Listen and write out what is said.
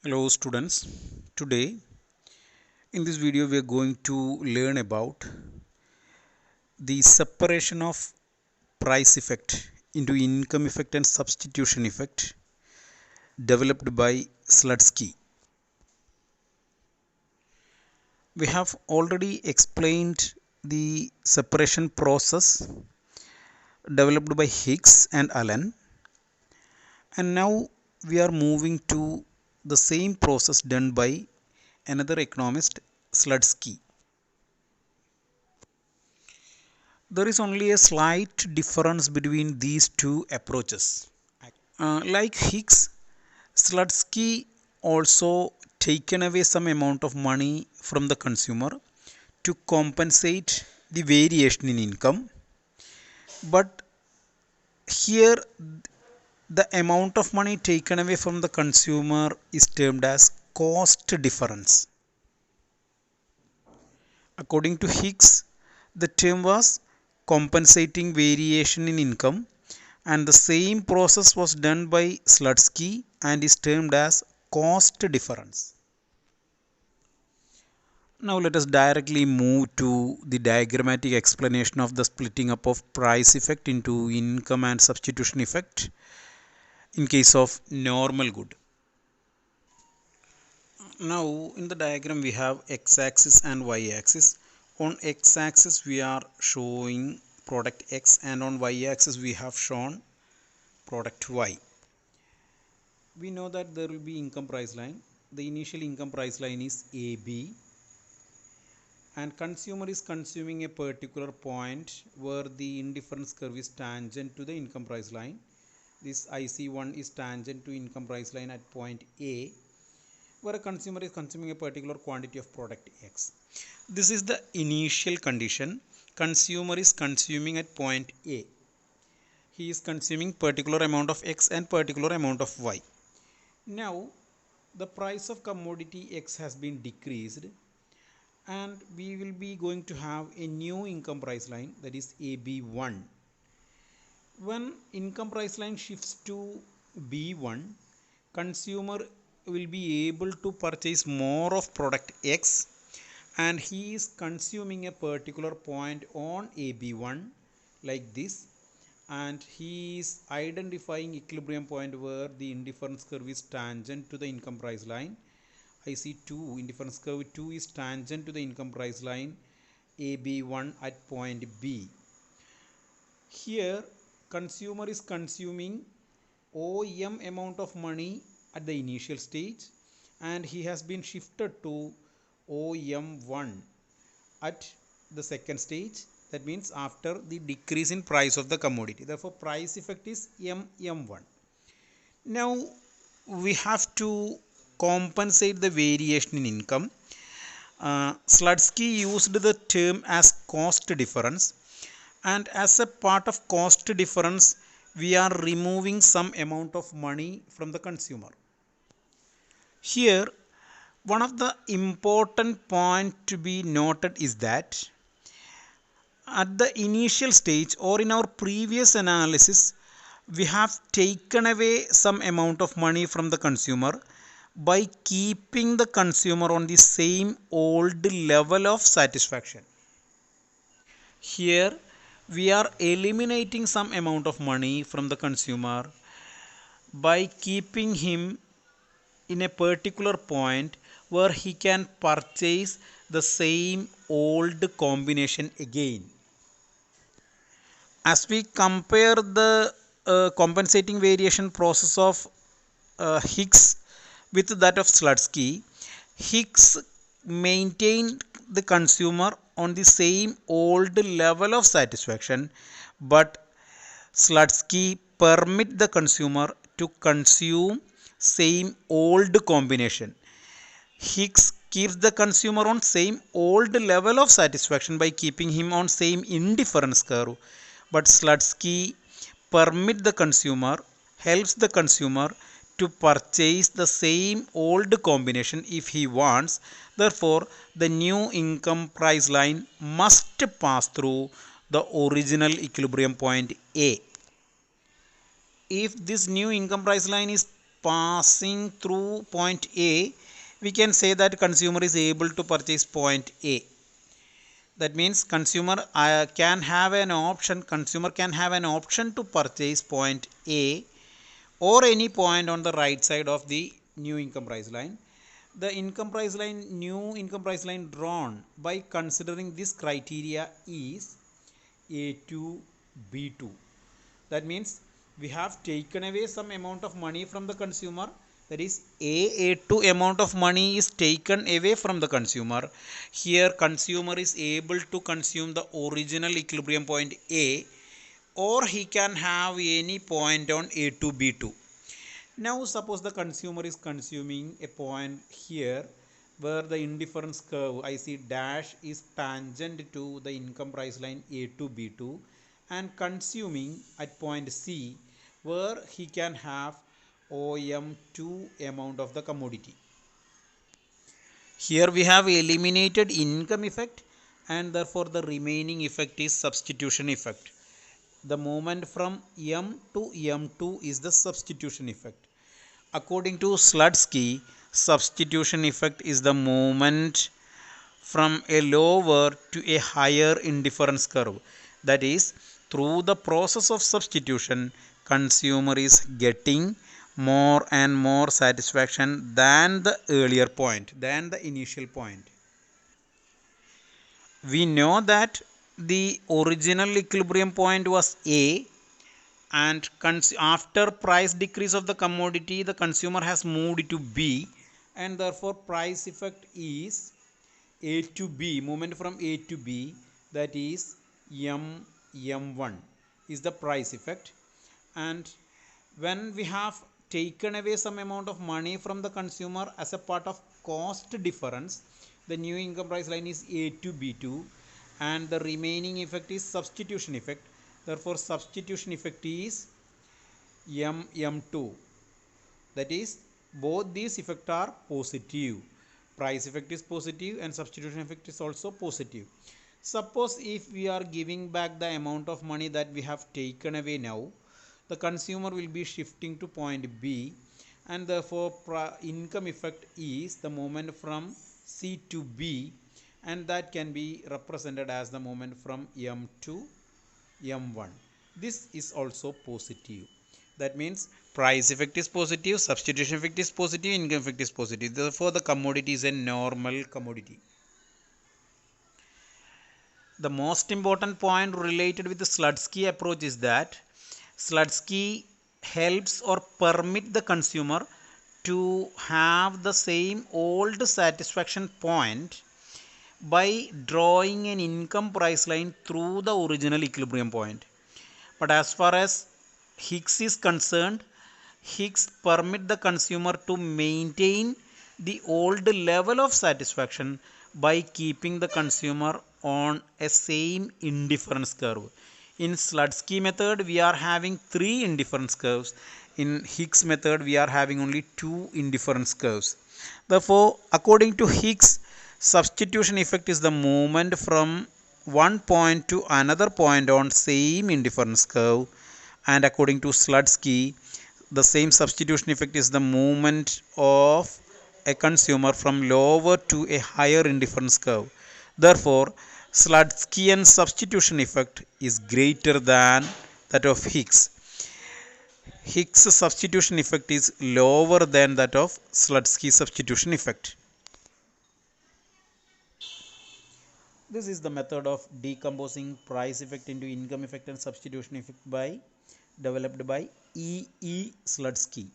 Hello students, today in this video we are going to learn about the separation of price effect into income effect and substitution effect developed by Slutsky. We have already explained the separation process developed by Hicks and Allen, and now we are moving to the same process done by another economist, Slutsky. There is only a slight difference between these two approaches. Like Hicks, Slutsky also taken away some amount of money from the consumer to compensate the variation in income. But here the amount of money taken away from the consumer is termed as cost difference. According to Hicks, the term was compensating variation in income, and the same process was done by Slutsky and is termed as cost difference. Now let us directly move to the diagrammatic explanation of the splitting up of price effect into income and substitution effect in case of normal good. Now in the diagram we have x-axis and y-axis. On x-axis we are showing product X, and on y-axis we have shown product Y. We know that there will be income price line. The initial income price line is AB, and consumer is consuming a particular point where the indifference curve is tangent to the income price line. This IC1 is tangent to income price line at point A, where a consumer is consuming a particular quantity of product X. This is the initial condition. Consumer is consuming at point A. He is consuming particular amount of X and particular amount of Y. Now the price of commodity X has been decreased, and we will be going to have a new income price line, that is AB1. When income price line shifts to B1, consumer will be able to purchase more of product X, and he is consuming a particular point on AB1 like this, and he is identifying equilibrium point where the indifference curve is tangent to the income price line. IC2, indifference curve 2 is tangent to the income price line AB1 at point B. Here consumer is consuming OM amount of money at the initial stage, and he has been shifted to OM1 at the second stage. That means after the decrease in price of the commodity. Therefore price effect is MM1. Now we have to compensate the variation in income. Slutsky used the term as cost difference, and as a part of cost difference we are removing some amount of money from the consumer. Here one of the important point to be noted is that at the initial stage or in our previous analysis we have taken away some amount of money from the consumer by keeping the consumer on the same old level of satisfaction. Here we are eliminating some amount of money from the consumer by keeping him in a particular point where he can purchase the same old combination again. As we compare the compensating variation process of Hicks with that of Slutsky, Hicks maintained the consumer on the same old level of satisfaction, but Slutsky permit the consumer to consume same old combination. Hicks keeps the consumer on same old level of satisfaction by keeping him on same indifference curve, but Slutsky permit the consumer, helps the consumer to purchase the same old combination if he wants. Therefore the new income price line must pass through the original equilibrium point A. If this new income price line is passing through point A, we can say that consumer is able to purchase point A. That means consumer can have an option to purchase point A or any point on the right side of the new income price line. The new income price line drawn by considering this criteria is A2, B2. That means we have taken away some amount of money from the consumer, that is A2 amount of money is taken away from the consumer. Here consumer is able to consume the original equilibrium point A, or he can have any point on A2, B2. Now suppose the consumer is consuming a point here where the indifference curve I see dash is tangent to the income price line A2, B2, and consuming at point C where he can have OM2 amount of the commodity. Here we have eliminated income effect, and therefore the remaining effect is substitution effect. The movement from M to M2 is the substitution effect. According to Slutsky, substitution effect is the movement from a lower to a higher indifference curve. That is, through the process of substitution, consumer is getting more and more satisfaction than the earlier point, than the initial point. We know that the original equilibrium point was A, and after price decrease of the commodity, the consumer has moved to B, and therefore price effect is A to B, movement from A to B, that is M1 is the price effect. And when we have taken away some amount of money from the consumer as a part of cost difference, the new income price line is A to B2, and the remaining effect is substitution effect. Therefore substitution effect is M2. That is, both these effects are positive. Price effect is positive and substitution effect is also positive. Suppose if we are giving back the amount of money that we have taken away now, the consumer will be shifting to point B, and therefore income effect is the movement from C to B, and that can be represented as the movement from M to M1. This is also positive. That means price effect is positive, substitution effect is positive, income effect is positive. Therefore the commodity is a normal commodity. The most important point related with the Slutsky approach is that Slutsky helps or permit the consumer to have the same old satisfaction point by drawing an income price line through the original equilibrium point. But as far as Hicks is concerned, Hicks permit the consumer to maintain the old level of satisfaction by keeping the consumer on a same indifference curve. In Slutsky method, we are having 3 indifference curves. In Hicks method, we are having only 2 indifference curves. Therefore, according to Hicks, substitution effect is the movement from one point to another point on same indifference curve, and according to Slutsky, the same substitution effect is the movement of a consumer from lower to a higher indifference curve. Therefore, Slutskyan substitution effect is greater than that of Hicks. Hicks substitution effect is lower than that of Slutsky substitution effect. This is the method of decomposing price effect into income effect and substitution effect developed by E. Slutsky.